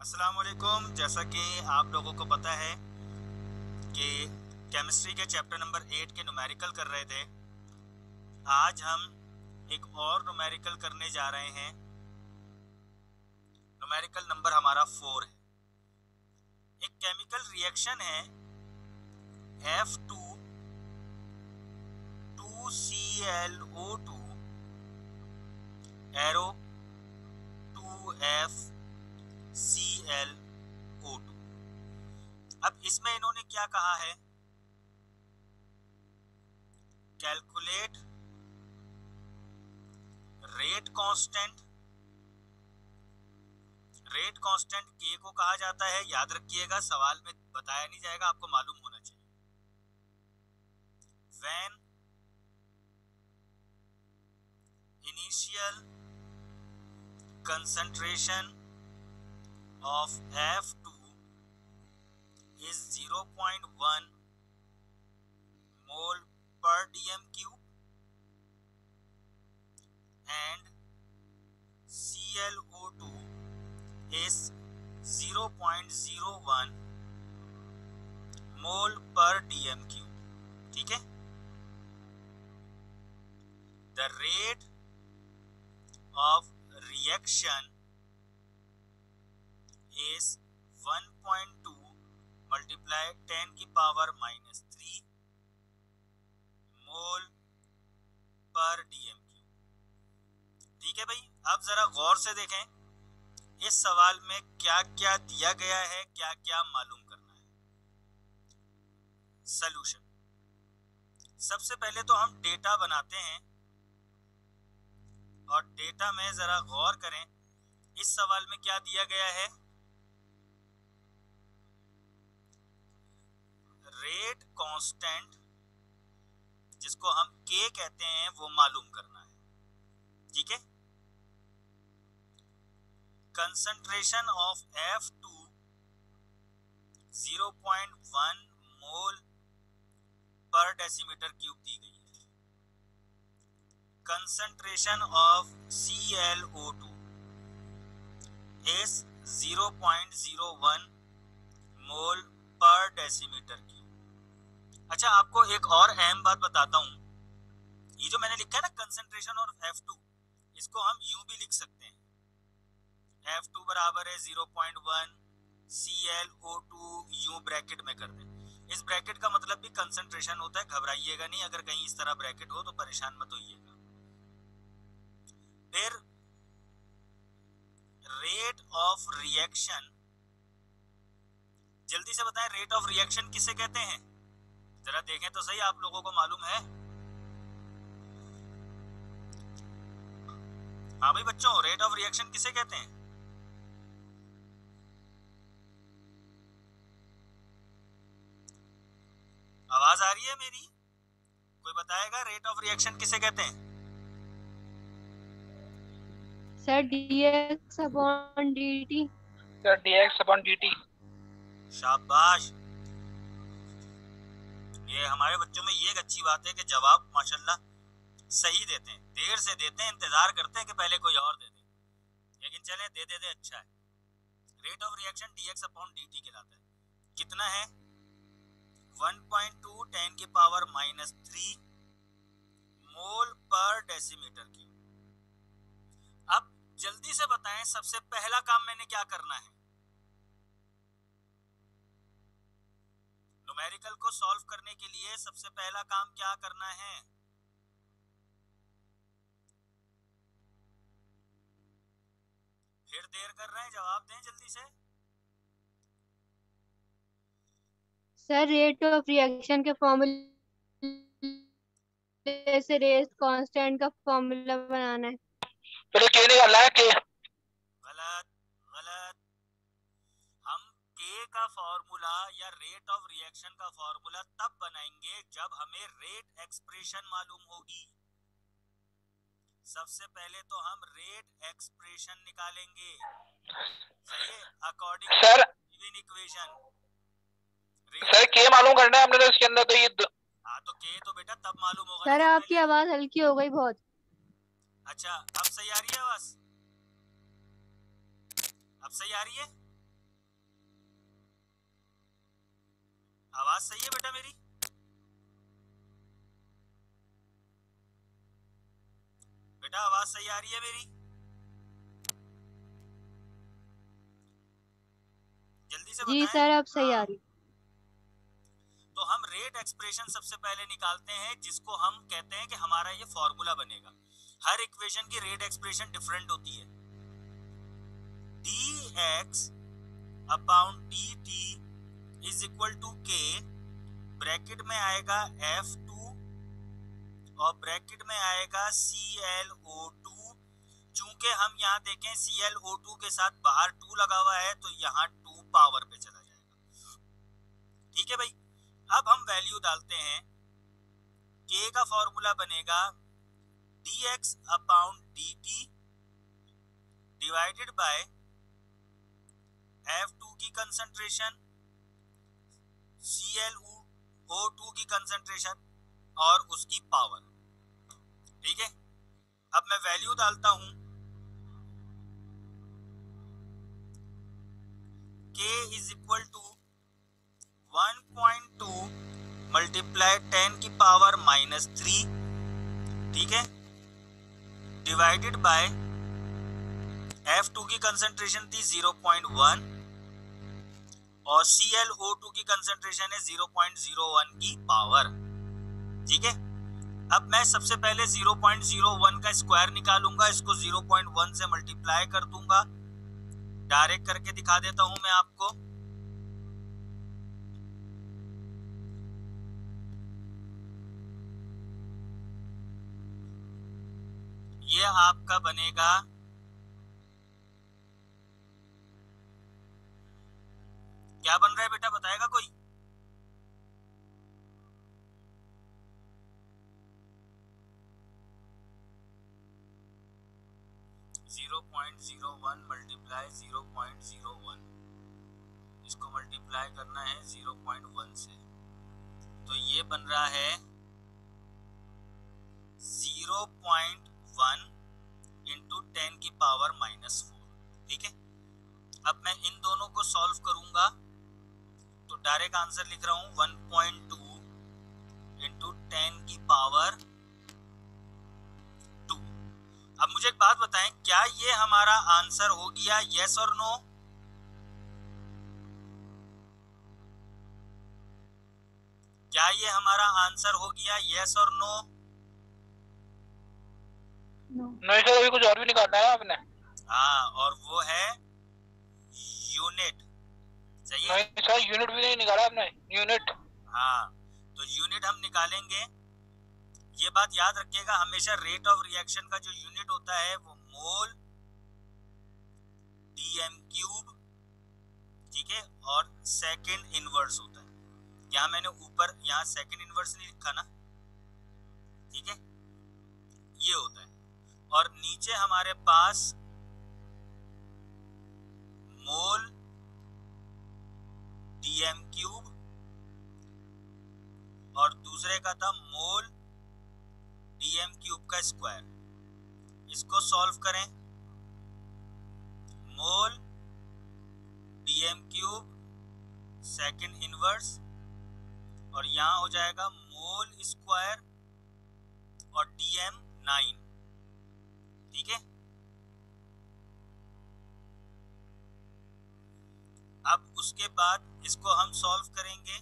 अस्सलाम वालेकुम। जैसा कि आप लोगों को पता है कि केमिस्ट्री के चैप्टर नंबर 8 के न्यूमेरिकल कर रहे थे। आज हम एक और न्यूमेरिकल करने जा रहे हैं। न्यूमेरिकल नंबर हमारा 4 है। एक केमिकल रिएक्शन है F2 2ClO2 एरो 2FClO2। अब इसमें इन्होंने क्या कहा है, calculate rate constant. Rate constant K को कहा जाता है, याद रखिएगा, सवाल में बताया नहीं जाएगा, आपको मालूम होना चाहिए। When initial concentration of F2 is 0.1 mole per dm cube and ClO2 is 0.01 mole per dm cube। ठीक है। The rate of reaction is 1.2 multiply 10 की पावर -3 मोल पर dm क्यूब। ठीक है भाई, अब जरा गौर से देखें इस सवाल में क्या क्या दिया गया है, क्या क्या मालूम करना है। सॉल्यूशन, सबसे पहले तो हम डेटा बनाते हैं और डेटा में जरा गौर करें। इस सवाल में क्या दिया गया है, रेट कांस्टेंट जिसको हम K कहते हैं वो मालूम करना है। ठीक है। कंसंट्रेशन ऑफ F2 0.1 मोल पर डेसीमीटर क्यूब दी गई है। कंसंट्रेशन ऑफ ClO2 is 0.01 मोल पर डेसीमीटर क्यूब। अच्छा, आपको एक और अहम बात बताता हूं। ये जो मैंने लिखा है ना कंसंट्रेशन ऑफ F2, इसको हम यूं भी लिख सकते हैं। F2 बराबर है 0.1 ClO2 यूं ब्रैकेट में कर दें। इस ब्रैकेट का मतलब भी कंसंट्रेशन होता है, घबराइएगा नहीं, अगर कहीं इस तरह ब्रैकेट हो तो परेशान मत होइएगा। फिर रेट ऑफ रिएक्शन, जल्दी से बताएं रेट ऑफ रिएक्शन किसे कहते हैं, जरा देखें तो सही, आप लोगों को मालूम है? हाँ भाई बच्चों, रेट ऑफ रिएक्शन किसे कहते हैं? आवाज आ रही है मेरी? कोई बताएगा रेट ऑफ रिएक्शन किसे कहते हैं? Sir dx upon dt। Sir dx upon dt। शाबाश, ये हमारे बच्चों में ये एक अच्छी बात है कि जवाब माशाल्लाह सही देते हैं। देर से देते हैं, इंतजार करते हैं कि पहले कोई और दे दे, लेकिन चले दे दे अच्छा है। Rate of reaction dx upon dt कहलाता है। कितना है? 1.2 10 की पावर -3 मोल पर डेसीमीटर क्यूब। अब जल्दी से बताएं सबसे पहला काम मैंने क्या करना है? न्यूमेरिकल को सॉल्व करने के लिए सबसे पहला काम क्या करना है? फिर देर कर रहे हैं, जवाब दें जल्दी से। सर रेट ऑफ रिएक्शन के फॉर्मूले से रेट कांस्टेंट का फॉर्मूला बनाना है। चलो K निकालना है, K। गलत गलत। हम K का फॉर्मूला या रेट ऑफ रिएक्शन का फॉर्मूला तब बनाएंगे जब हमें रेट एक्सप्रेशन मालूम होगी। सबसे पहले तो हम रेट एक्सप्रेशन निकालेंगे, सही है, according sir given equation. Sir K मालूम करना है हमने, तो इसके अंदर तो ये हाँ तो K तो बेटा तब मालूम होगा सर ना। आपकी आवाज हल्की हो गई बहुत। अच्छा, अब सही आ रही है आवाज? अब सही आ रही है? आवाज सही है बेटा मेरी? बेटा आवाज सही आ रही है मेरी? जल्दी से जी बताएं। सर अब सही आ रही। तो हम रेट एक्सप्रेशन सबसे पहले निकालते हैं, जिसको हम कहते हैं कि हमारा ये फॉर्मूला बनेगा। हर इक्वेशन की रेट एक्सप्रेशन डिफरेंट होती है। dx upon dt is equal to k, bracket में आएगा F2 और ब्रैकेट में आएगा ClO2। चूंकि हम यहाँ देखें ClO2 के साथ बाहर 2 लगा हुआ है तो यहाँ 2 पावर पे चला जाएगा। ठीक है भाई, अब हम वैल्यू डालते हैं। K का फॉर्मूला बनेगा dx upon dt divided by F2 की कंसंट्रेशन, ClO2 की कंसंट्रेशन और उसकी पावर। ठीक है, अब मैं वैल्यू डालता हूं। K is equal to 1.2 multiply 10 की पावर -3, ठीक है, डिवाइडेड बाय F2 की कंसंट्रेशन थी 0.1 और ClO2 की कंसंट्रेशन है 0.01 की पावर। ठीक है, अब मैं सबसे पहले 0.01 का स्क्वायर निकालूंगा, इसको 0.1 से मल्टीप्लाई कर दूंगा। डायरेक्ट करके दिखा देता हूं मैं आपको। ये आपका बनेगा क्या बन रहा है बेटा, बताएगा कोई? .01 मल्टीप्लाई 0.01, इसको मल्टीप्लाई करना है 0.1 से, तो ये बन रहा है 0.1 इंटू 10 की पावर -4। ठीक है, अब मैं इन दोनों को सॉल्व करूंगा तो डायरेक्ट आंसर लिख रहा हूं 1.2 इंटू 10 की पावर 2। अब मुझे एक बात बताएं, क्या ये हमारा आंसर हो गया, यस और नो? क्या ये हमारा आंसर हो गया, यस और नो? नहीं सर, अभी कुछ और भी निकालना है आपने। हाँ, और वो है यूनिट। सही है? नहीं सर, यूनिट भी नहीं निकाला आपने, यूनिट। हाँ, तो यूनिट हम निकालेंगे। ये बात याद रखिएगा, हमेशा रेट ऑफ रिएक्शन का जो यूनिट होता है वो मोल dm क्यूब, ठीक है, और सेकंड इनवर्स होता है। यहाँ मैंने ऊपर यहाँ सेकंड इनवर्स नहीं लिखा ना, ठीक है, ये होता है। और नीचे हमारे पास मोल dm क्यूब और दूसरे का था मोल dm क्यूब का स्क्वायर। इसको सॉल्व करें, मोल dm क्यूब सेकंड इनवर्स और यहां हो जाएगा मोल स्क्वायर और dm 9। ठीक है, अब उसके बाद इसको हम सॉल्व करेंगे।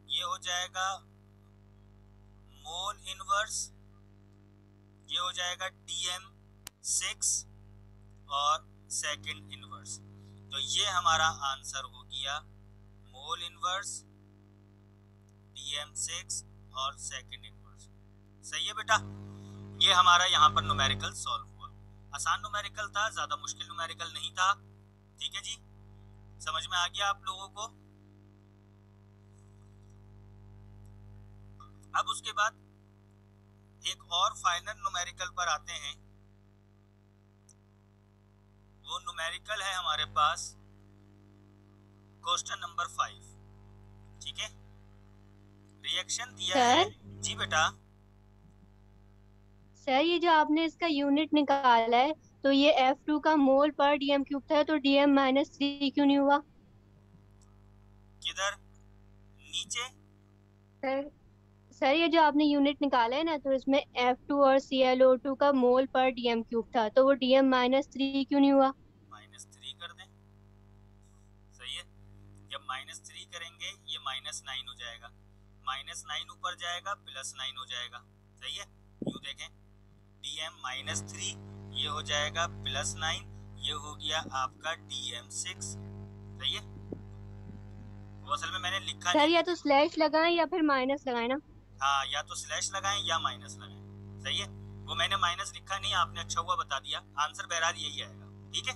ये हो जाएगा मोल इनवर्स, ये हो जाएगा dm 6 और सेकंड इनवर्स। तो ये हमारा आंसर हो गया मोल इनवर्स, dm 6 और सेकंड इनवर्स। सही है बेटा, ये हमारा यहाँ पर न्यूमेरिकल सॉल्व हुआ। आसान न्यूमेरिकल था, ज्यादा मुश्किल न्यूमेरिकल नहीं था। ठीक है जी, समझ में आ गया आप लोगों को? अब उसके बाद एक और फाइनल न्यूमेरिकल पर आते हैं। वो न्यूमेरिकल है हमारे पास क्वेश्चन नंबर 5। ठीक है, रिएक्शन दिया है जी बेटा। सर ये जो आपने इसका यूनिट निकाला है, तो ये F2 का मोल पर dm क्यूब था, तो dm -3 क्यों नहीं हुआ? किधर? नीचे सर ये जो आपने यूनिट निकाला है ना, तो इसमें F2 और ClO2 का मोल पर DM क्यूब था, तो वो DM-3 क्यों नहीं हुआ? -3 कर दें, सही है। जब -3 करेंगे ये -9 हो जाएगा, -9 ऊपर जाएगा +9 हो जाएगा, सही है। यूं देखें DM-3 ये हो जाएगा +9, ये हो गया आपका DM6, सही है। वो असल में मैंने लिखा सर नहीं, या तो स्लैश लगाएं या फिर माइनस लगाएं ना। हाँ या तो स्लैश लगाएं या माइनस लगाएं, सही है। वो मैंने माइनस लिखा नहीं, आपने अच्छा हुआ बता दिया, आंसर बहरहाल यही आएगा, ठीक है।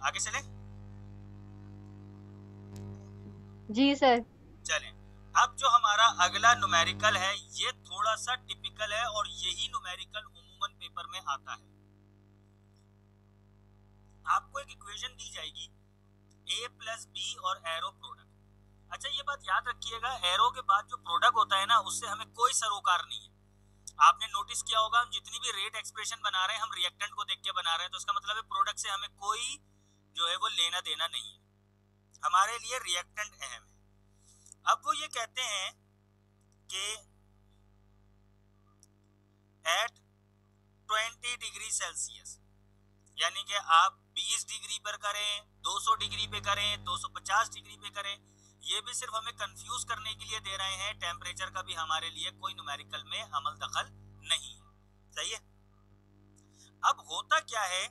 आगे चले, जी सर। चलें। अब जो हमारा अगला न्यूमेरिकल है ये थोड़ा सा टिपिकल है और यही न्यूमेरिकल उम्मूमन पेपर में आता है। आपको एक इक्वेशन दी जाएगी a + b और एरो प्रोडक्ट। अच्छा ये बात याद रखिएगा, एरो के बाद जो प्रोडक्ट होता है ना उससे हमें कोई सरोकार नहीं है। आपने नोटिस किया होगा हम जितनी भी रेट एक्सप्रेशन बना रहे हैं हम रिएक्टेंट को देख के बना रहे हैं, तो इसका मतलब है प्रोडक्ट से हमें कोई जो है वो लेना देना नहीं है, हमारे लिए रिएक्टेंट अहम है। अब वो ये कहते हैं कि एट 20 डिग्री सेल्सियस, यानी कि आप 20 डिग्री पर करें, 200 डिग्री पे करें, 250 डिग्री पे करें, ये भी सिर्फ हमें कंफ्यूज करने के लिए दे रहे हैं। टेम्परेचर का भी हमारे लिए कोई न्यूमेरिकल में अमल दखल नहीं है, सही है। अब होता क्या है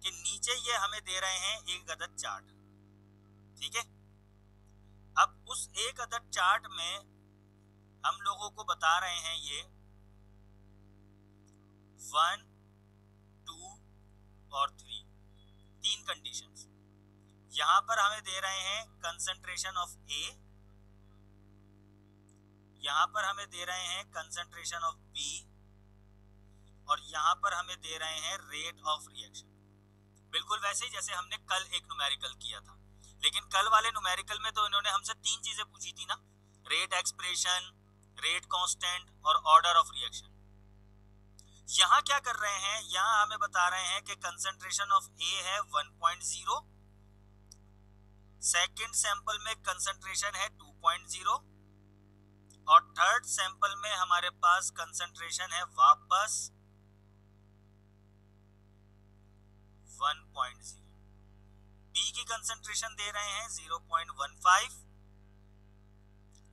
कि नीचे ये हमें दे रहे हैं एक अदद चार्ट, ठीक है। अब उस एक अदद चार्ट में हम लोगों को बता रहे हैं ये 1, 2 और 3, 3 कंडीशंस। यहां पर हमें दे रहे हैं कंसंट्रेशन ऑफ ए, यहां पर हमें दे रहे हैं कंसंट्रेशन ऑफ बी, और यहां पर हमें दे रहे हैं रेट ऑफ रिएक्शन। बिल्कुल वैसे ही जैसे हमने कल एक न्यूमेरिकल किया था, लेकिन कल वाले न्यूमेरिकल में तो इन्होंने हमसे 3 चीजें पूछी थी ना, रेट एक्सप्रेशन, रेट कांस्टेंट और ऑर्डर ऑफ रिएक्शन। यहां क्या कर रहे हैं, यहां हमें बता रहे हैं कि कंसंट्रेशन ऑफ ए है 1.0, सेकंड सैंपल में कंसंट्रेशन है 2.0 और थर्ड सैंपल में हमारे पास कंसंट्रेशन है वापस 1.0। बी की कंसंट्रेशन दे रहे हैं 0.15,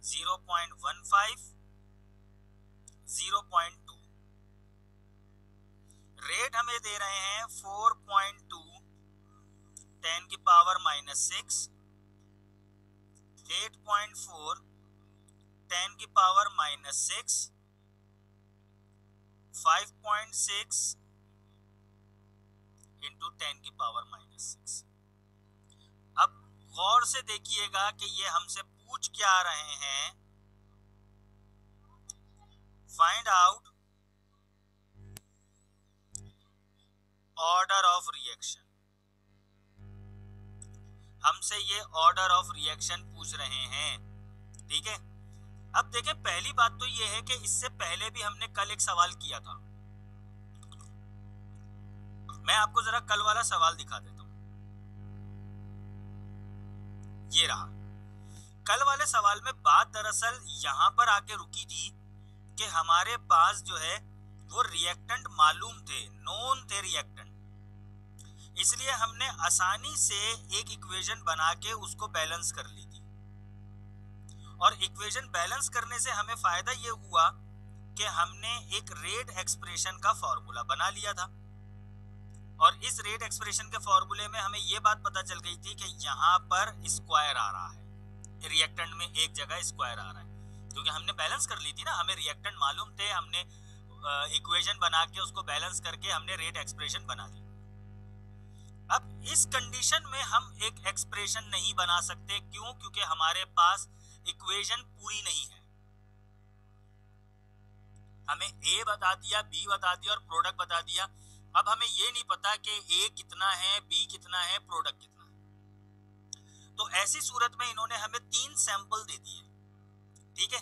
0.15, 0.2। रेट हमें दे रहे हैं 4.2 10 की पावर -6, 8.4 10 की पावर -6, 5.6 इंटू 10 की पावर -6। अब गौर से देखिएगा कि ये हमसे पूछ क्या रहे हैं, find out order of reaction. हमसे ये ऑर्डर ऑफ रिएक्शन पूछ रहे हैं, ठीक है। अब देखें पहली बात तो ये है कि इससे पहले भी हमने कल एक सवाल किया था। मैं आपको जरा कल वाला सवाल दिखा देता हूं, ये रहा। कल वाले सवाल में बात दरअसल यहां पर आके रुकी थी कि हमारे पास जो है वो रिएक्टेंट मालूम थे, नोन थे रिएक्टेंट, इसलिए हमने आसानी से एक इक्वेशन बना के उसको बैलेंस कर ली थी। और इक्वेशन बैलेंस करने से हमें फायदा ये हुआ कि हमने एक रेट एक्सप्रेशन का फॉर्मूला बना लिया था, और इस रेट एक्सप्रेशन के फॉर्मूले में हमें ये बात पता चल गई थी कि यहाँ पर स्क्वायर आ रहा है, रिएक्टेंट में एक जगह स्क्वायर आ रहा है, क्योंकि हमने बैलेंस कर ली थी ना, हमें रिएक्टेंट मालूम थे, हमने इक्वेशन बना के उसको बैलेंस करके हमने रेट एक्सप्रेशन बना ली। अब इस कंडीशन में हम एक एक्सप्रेशन नहीं बना सकते, क्यों? क्योंकि हमारे पास इक्वेशन पूरी नहीं है। हमें ए बता दिया, बी बता दिया और प्रोडक्ट बता दिया, अब हमें ये नहीं पता कि ए कितना है, बी कितना है, प्रोडक्ट कितना है। तो ऐसी सूरत में इन्होंने हमें 3 सैंपल दे दिए, ठीक है।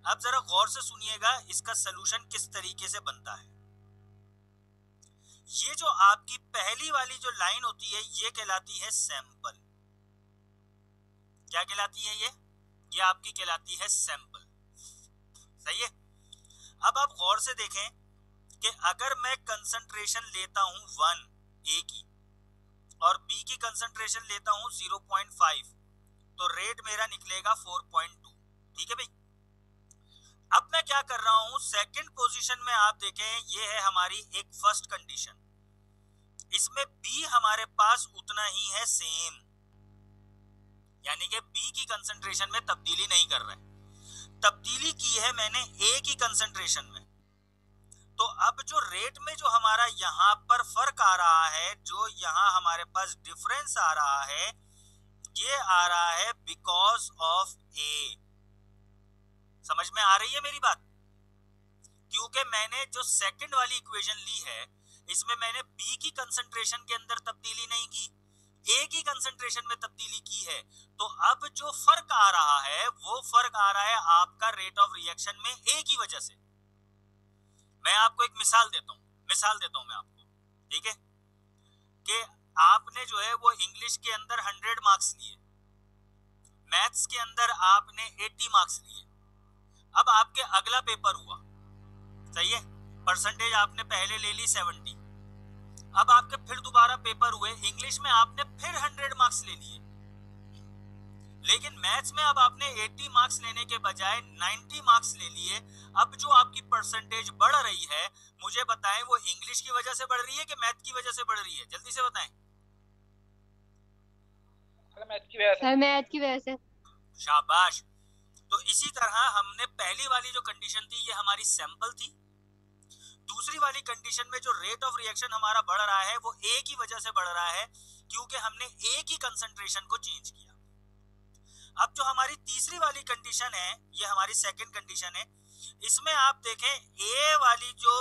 अब जरा गौर से सुनिएगा इसका सलूशन किस तरीके से बनता है। ये जो आपकी पहली वाली जो लाइन होती है ये कहलाती है सैंपल। क्या कहलाती है ये? ये आपकी कहलाती है सैंपल। सही है। अब आप गौर से देखें कि अगर मैं कंसंट्रेशन लेता हूं 1 ए की और बी की कंसंट्रेशन लेता हूं 0.5, तो रेट मेरा निकलेगा 4.2। ठीक है भाई। अब मैं क्या कर रहा हूं, सेकंड पोजीशन में आप देखें, ये है हमारी एक फर्स्ट कंडीशन, इसमें बी हमारे पास उतना ही है सेम, यानी कि बी की कंसंट्रेशन में तब्दीली नहीं कर रहा है, तब्दीली की है मैंने ए की कंसंट्रेशन में। तो अब जो रेट में जो हमारा यहां पर फर्क आ रहा है, जो यहां हमारे पास डिफरेंस आ रहा है, ये आ रहा है बिकॉज ऑफ ए। समझ में आ रही है मेरी बात? क्योंकि मैंने जो सेकंड वाली इक्वेशन ली है, इसमें मैंने बी की कंसंट्रेशन के अंदर तब्दीली नहीं की, ए की कंसंट्रेशन में तब्दीली की है। तो अब जो फर्क आ रहा है, वो फर्क आ रहा है आपका रेट ऑफ रिएक्शन में ए की वजह से। मैं आपको एक मिसाल देता हूं मैं आपको, ठीक है, कि आपने जो है वो इंग्लिश के अंदर 100 मार्क्स लिए, मैथ्स के अंदर आपने 80 मार्क्स लिए। अब आपके अगला पेपर हुआ, सही है, परसेंटेज आपने पहले ले ली 70, अब आपके फिर दोबारा पेपर हुए, इंग्लिश में आपने फिर 100 मार्क्स ले लिए, लेकिन मैथ्स में अब आपने 80 मार्क्स लेने के बजाय 90 मार्क्स ले लिए। अब जो आपकी परसेंटेज बढ़ रही है, मुझे बताएं वो इंग्लिश की वजह से बढ़ रही है कि मैथ की वजह से बढ़ रही है? जल्दी से बताएं। मैथ की वजह से। शाबाश। तो इसी तरह हमने पहली वाली जो कंडीशन थी, ये हमारी सैंपल थी। दूसरी वाली कंडीशन में जो रेट ऑफ रिएक्शन हमारा बढ़ रहा है, वो ए की वजह से बढ़ रहा है, क्योंकि हमने ए की कंसंट्रेशन को चेंज किया। अब जो हमारी तीसरी वाली कंडीशन है, ये हमारी सेकंड कंडीशन है, इसमें आप देखें ए वाली जो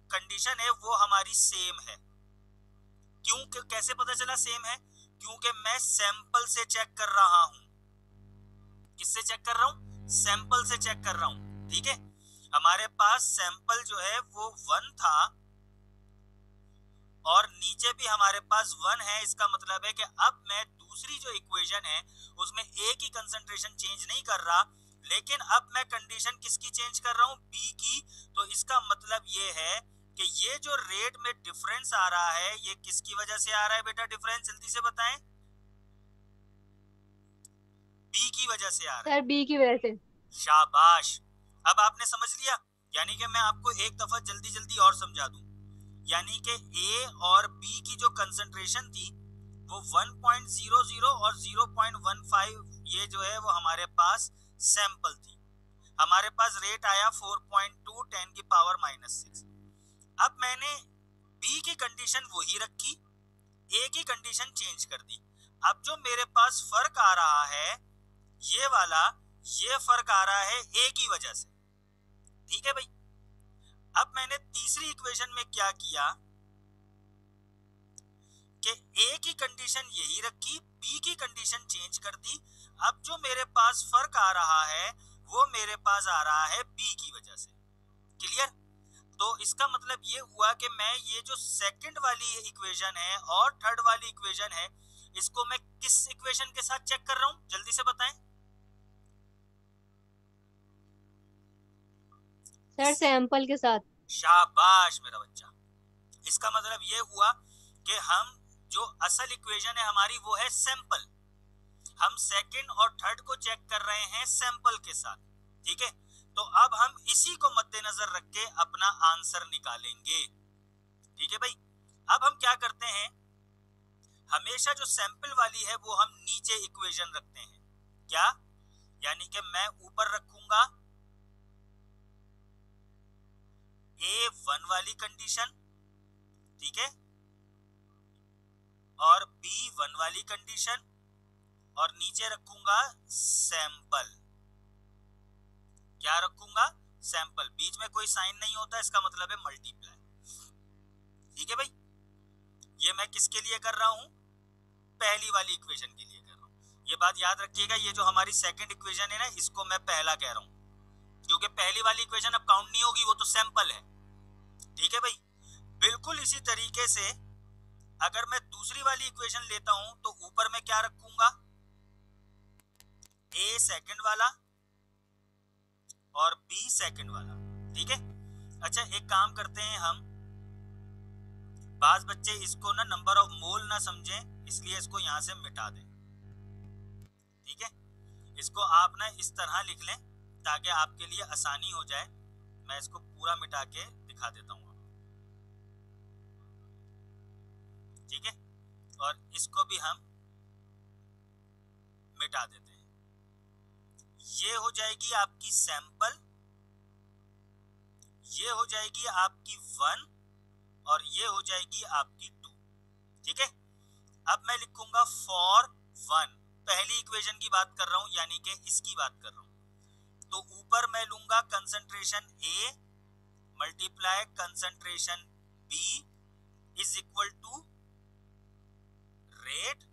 कंडीशन है वो हमारी सेम है। क्यों, कैसे पता चला सेम है? क्योंकि मैं सैंपल से चेक कर रहा हूं। किससे चेक कर रहा हूं? सैंपल से चेक कर रहा हूं। ठीक है, हमारे पास सैंपल जो है वो 1 था और नीचे भी हमारे पास 1 है। इसका मतलब है कि अब मैं दूसरी जो इक्वेशन है उसमें ए की कंसंट्रेशन चेंज नहीं कर रहा, लेकिन अब मैं कंडीशन किसकी चेंज कर रहा हूं? बी की। तो इसका मतलब ये है कि ये जो रेट में डिफरेंस आ रहा है, ये किसकी वजह से आ रहा है बेटा डिफरेंस? जल्दी से बताएं। बी की वजह से आ रहा है। सर बी की वजह से। शाबाश। अब आपने समझ लिया, यानी कि मैं आपको एक दफा जल्दी जल्दी और समझा दूं, यानी कि ए और बी की जो कंसंट्रेशन थी वो 1.00 और 0.15, ये जो है वो हमारे पास सैंपल थी। हमारे पास रेट आया 4.2 10 की पावर -6। अब मैंने बी की कंडीशन वही रखी, ए की कंडीशन चेंज कर दी। अब जो मेरे पास फर्क आ रहा है ये वाला, ये फर्क आ रहा है ए की वजह से। ठीक है भाई। अब मैंने तीसरी इक्वेशन में क्या किया कि ए की कंडीशन यही रखी, बी की कंडीशन चेंज कर दी। अब जो मेरे पास फर्क आ रहा है वो मेरे पास आ रहा है बी की वजह से। क्लियर? तो इसका मतलब ये हुआ कि मैं ये जो सेकंड वाली इक्वेशन है और थर्ड वाली इक्वेशन है, इसको मैं किस इक्वेशन के साथ चेक कर रहा हूं? जल्दी से बताएं। सर सैंपल के साथ। शाबाश मेरा बच्चा। इसका मतलब ये हुआ कि हम जो असल इक्वेशन है हमारी वो है सैंपल, हम सेकंड और थर्ड को चेक कर रहे हैं सैंपल के साथ। ठीक है, तो अब हम इसी को मद्देनजर रख के अपना आंसर निकालेंगे। ठीक है भाई। अब हम क्या करते हैं, हमेशा जो सैंपल वाली है वो हम नीचे इक्वेशन रखते हैं। क्या? यानी कि मैं ऊपर रखूंगा A1 वाली कंडीशन, ठीक है, और B1 वाली कंडीशन, और नीचे रखूंगा सैंपल। क्या रखूंगा? सैंपल। बीच में कोई साइन नहीं होता, इसका मतलब है मल्टीप्लाई। ठीक है भाई। ये मैं किसके लिए कर रहा हूं? पहली वाली इक्वेशन के लिए कर रहा हूं। ये बात याद रखिएगा, ये जो हमारी सेकंड इक्वेशन है ना, इसको मैं पहला कह रहा हूं, क्योंकि पहली वाली इक्वेशन अब काउंट नहीं होगी, वो तो सैंपल है। ठीक है भाई। बिल्कुल इसी तरीके से अगर मैं दूसरी वाली इक्वेशन लेता हूं तो ऊपर मैं क्या रखूंगा? ए सेकंड वाला और बी सेकंड वाला, ठीक है। अच्छा एक काम करते हैं हम, बाज बच्चे इसको ना नंबर ऑफ मोल ना समझें, इसलिए इसको यहां से मिटा दें, ठीक है। इसको आप ना इस तरह लिख लें ताकि आपके लिए आसानी हो जाए। मैं इसको पूरा मिटा के दिखा देता हूँ, ठीक है। और इसको भी हम मिटा देते हैं। ये हो जाएगी आपकी सैंपल, ये हो जाएगी आपकी 1 और ये हो जाएगी आपकी 2, ठीक है। अब मैं लिखूंगा फॉर 1, पहली इक्वेशन की बात कर रहा हूं यानी कि इसकी बात कर रहा हूं। तो ऊपर मैं लूंगा concentration A multiply concentration B is equal to rate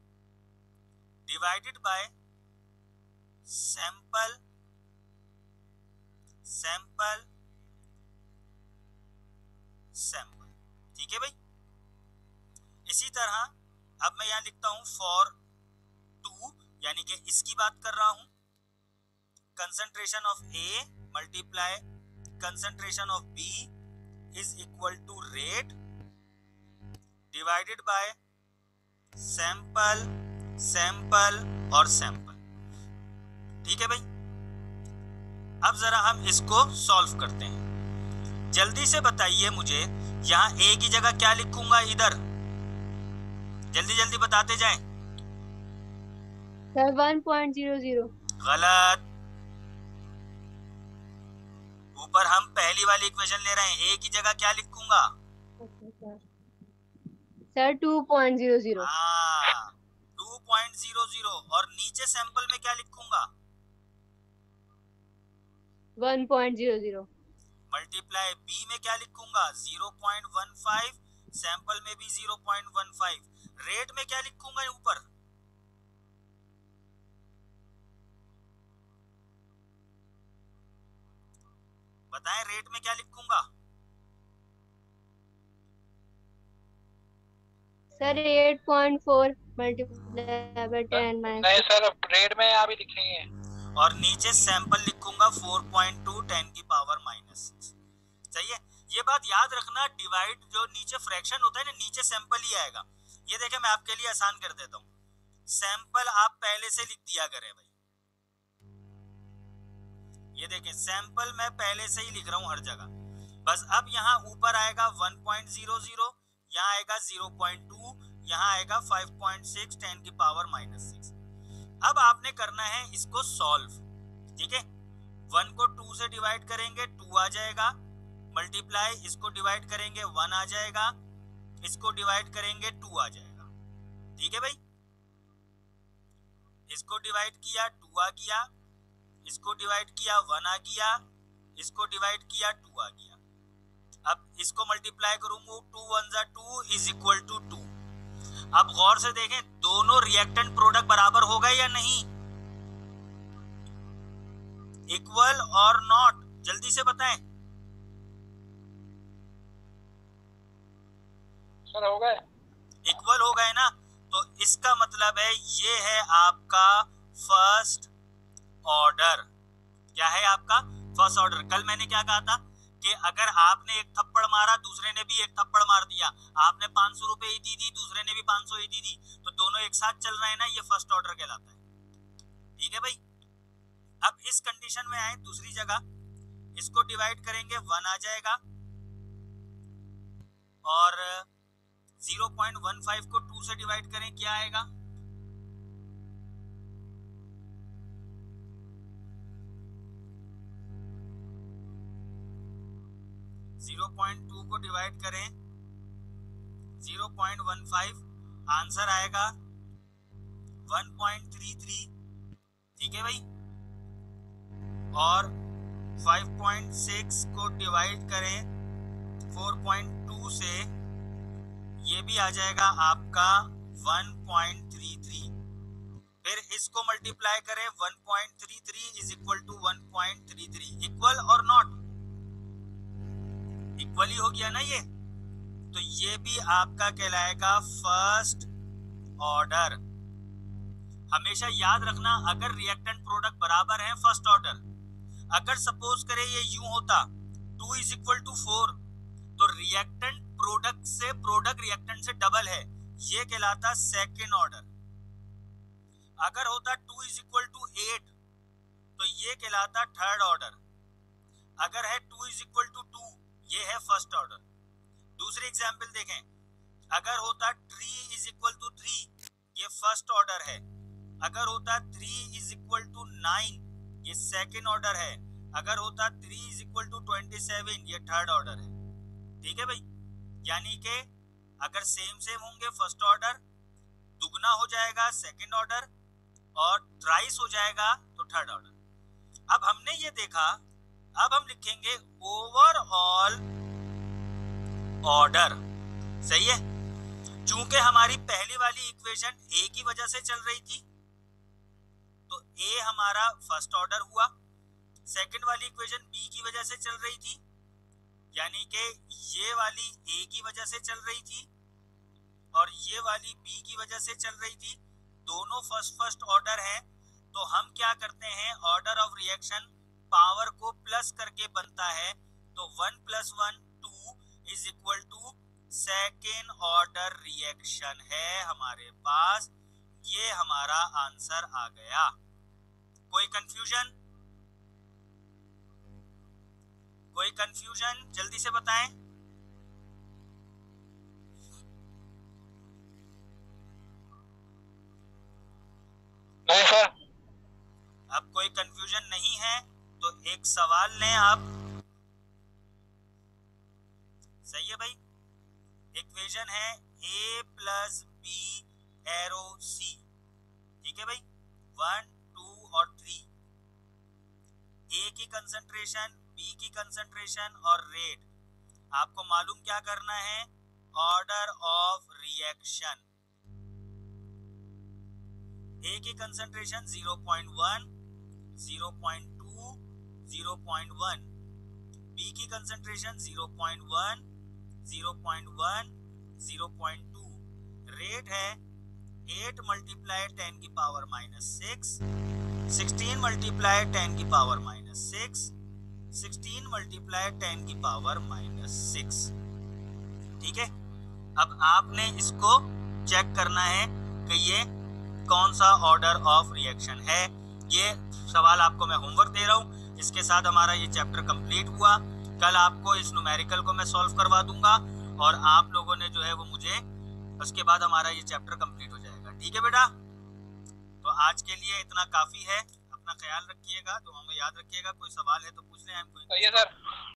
divided by sample sample sample, ठीक है भाई। इसी तरह अब मैं यहां लिखता हूं फॉर 2 यानी कि इसकी बात कर रहा हूं, concentration of A multiply concentration of B is equal to rate divided by sample sample और सैंपल, ठीक है भाई। अब जरा हम इसको सॉल्व करते हैं। जल्दी से बताइए मुझे, यहां A की जगह क्या लिखूंगा इधर, जल्दी जल्दी बताते जाएं। सर 1.00। गलत, ऊपर हम पहली वाली इक्वेशन ले रहे हैं, A की जगह क्या लिखूंगा? सर 2.00। हाँ 2.00 और नीचे सैंपल में क्या लिखूंगा? 1.00 मल्टीप्लाई B में क्या लिखूंगा? 0.15, सैंपल में भी 0.15, रेट में क्या लिखूंगा ऊपर? बताएं रेट में क्या लिखूंगा? सर 8.4 मल्टीप्लाई बाय 10 नहीं सर रेट में आप ही लिखेंगे। और नीचे सैंपल लिखूंगा 4.2 10 की पावर -6, सही है। ये बात याद रखना, डिवाइड जो नीचे फ्रैक्शन होता है ना, नीचे सैंपल ही आएगा। ये देखें मैं आपके लिए आसान कर देता हूँ, सैंपल आप पहले से लिख दिया करें भाई। ये देखें सैंपल मैं पहले से ही लिख रहा हूँ हर जगह। बस अब यहाँ ऊपर आएगा 1.00, यहाँ आएगा 0.2, यहाँ आएगा 5.6 10 की पावर -6। अब आपने करना है इसको सॉल्व, ठीक है। 1 को 2 से डिवाइड करेंगे 2 आ जाएगा, मल्टीप्लाई इसको डिवाइड करेंगे 1 आ जाएगा, इसको डिवाइड करेंगे 2 आ जाएगा, ठीक है भाई। इसको डिवाइड किया 2 आ गया, इसको डिवाइड किया 1 आ गया, इसको डिवाइड किया 2 आ गया। अब इसको मल्टीप्लाई करूंगा 2 1 जा 2 इज इक्वल टू 2। अब गौर से देखें दोनों रिएक्टेंट प्रोडक्ट बराबर हो गए या नहीं, इक्वल और नॉट, जल्दी से बताएं। सर हो गए, इक्वल हो गए ना, तो इसका मतलब है ये है आपका फर्स्ट ऑर्डर। क्या है आपका फर्स्ट ऑर्डर? कल मैंने क्या कहा था कि अगर आपने एक थप्पड़ मारा दूसरे ने भी एक थप्पड़ मार दिया, आपने 500 रुपए ही दी थी दूसरे ने भी 500 ही दी थी, तो दोनों एक साथ चल रहे हैं ना, ये फर्स्ट ऑर्डर कहलाता है, ठीक है भाई। अब इस कंडीशन में आए दूसरी जगह, इसको डिवाइड करेंगे 1 आ जाएगा और 0.15 को 2 से डिवाइड करें क्या आएगा? 0.2 को डिवाइड करें 0.15, आंसर आएगा 1.33, ठीक है भाई। और 5.6 को डिवाइड करें 4.2 से, ये भी आ जाएगा आपका 1.33। फिर इसको मल्टीप्लाई करें 1.33 इज इक्वल टू 1.33, इक्वल और नॉट? इक्वल ही हो गया ना ये, तो ये भी आपका कहलाएगा फर्स्ट ऑर्डर। हमेशा याद रखना, अगर रिएक्टेंट प्रोडक्ट बराबर है फर्स्ट ऑर्डर, अगर सपोज करें ये यूं होता 2 इज इक्वल टू 4, तो रिएक्टेंट प्रोडक्ट से प्रोडक्ट रिएक्टेंट से डबल है, ये कहलाता सेकेंड ऑर्डर। अगर होता 2 इज इक्वल टू 8 तो ये कहलाता थर्ड ऑर्डर। अगर है 2 इज इक्वल टू 2 ये है फर्स्ट ऑर्डर। दूसरी एग्जांपल देखें, अगर होता 3 इज इक्वल टू 3 ये फर्स्ट ऑर्डर है। अगर होता 3 इज इक्वल टू 9 ये सेकेंड ऑर्डर है। अगर होता 3 इज इक्वल टू 27 ये थर्ड ऑर्डर है। ठीक है भाई, यानी कि अगर सेम सेम होंगे फर्स्ट ऑर्डर, दुगना हो जाएगा सेकेंड ऑर्डर, और ट्राइस हो जाएगा तो थर्ड ऑर्डर। अब हमने ये देखा, अब हम लिखेंगे ओवरऑल ऑर्डर। सही है, चूंकि हमारी पहली वाली इक्वेशन ए की वजह से चल रही थी तो ए हमारा फर्स्ट ऑर्डर हुआ, सेकंड वाली इक्वेशन बी की वजह से चल रही थी यानी कि ये वाली ए की वजह से चल रही थी और ये वाली बी की वजह से चल रही थी, दोनों फर्स्ट ऑर्डर हैं। तो हम क्या करते हैं, ऑर्डर ऑफ रिएक्शन पावर को प्लस करके बनता है, तो 1 + 1 2 is equal to second order reaction है हमारे पास। ये हमारा आंसर आ गया। कोई कंफ्यूजन? कोई कंफ्यूजन जल्दी से बताएं। नहीं सर। अब कोई कंफ्यूजन नहीं है तो एक सवाल लें आप। सही है भाई, इक्वेशन है a + b एरो c। ठीक है भाई, 1 2 और 3, a की कंसंट्रेशन, b की कंसंट्रेशन और रेट। आपको मालूम क्या करना है, ऑर्डर ऑफ रिएक्शन। a की कंसंट्रेशन 0.1 0.2 0.1, b की कंसंट्रेशन 0.1 0.1 0.2, रेट है 8 × 10 की पावर -6, 16 × 10 की पावर -6, 16 × 10 की पावर -6। ठीक है, अब आपने इसको चेक करना है कि ये कौन सा ऑर्डर ऑफ रिएक्शन है। ये सवाल आपको मैं होमवर्क दे रहा हूँ, इसके साथ हमारा ये चैप्टर कंप्लीट हुआ। कल आपको इस न्यूमेरिकल को मैं सॉल्व करवा दूंगा और आप लोगों ने जो है वो मुझे, उसके बाद हमारा ये चैप्टर कंप्लीट हो जाएगा। ठीक है बेटा, तो आज के लिए इतना काफी है। अपना ख्याल रखिएगा, तो हमें याद रखिएगा। कोई सवाल है तो पूछ लें। सही है सर।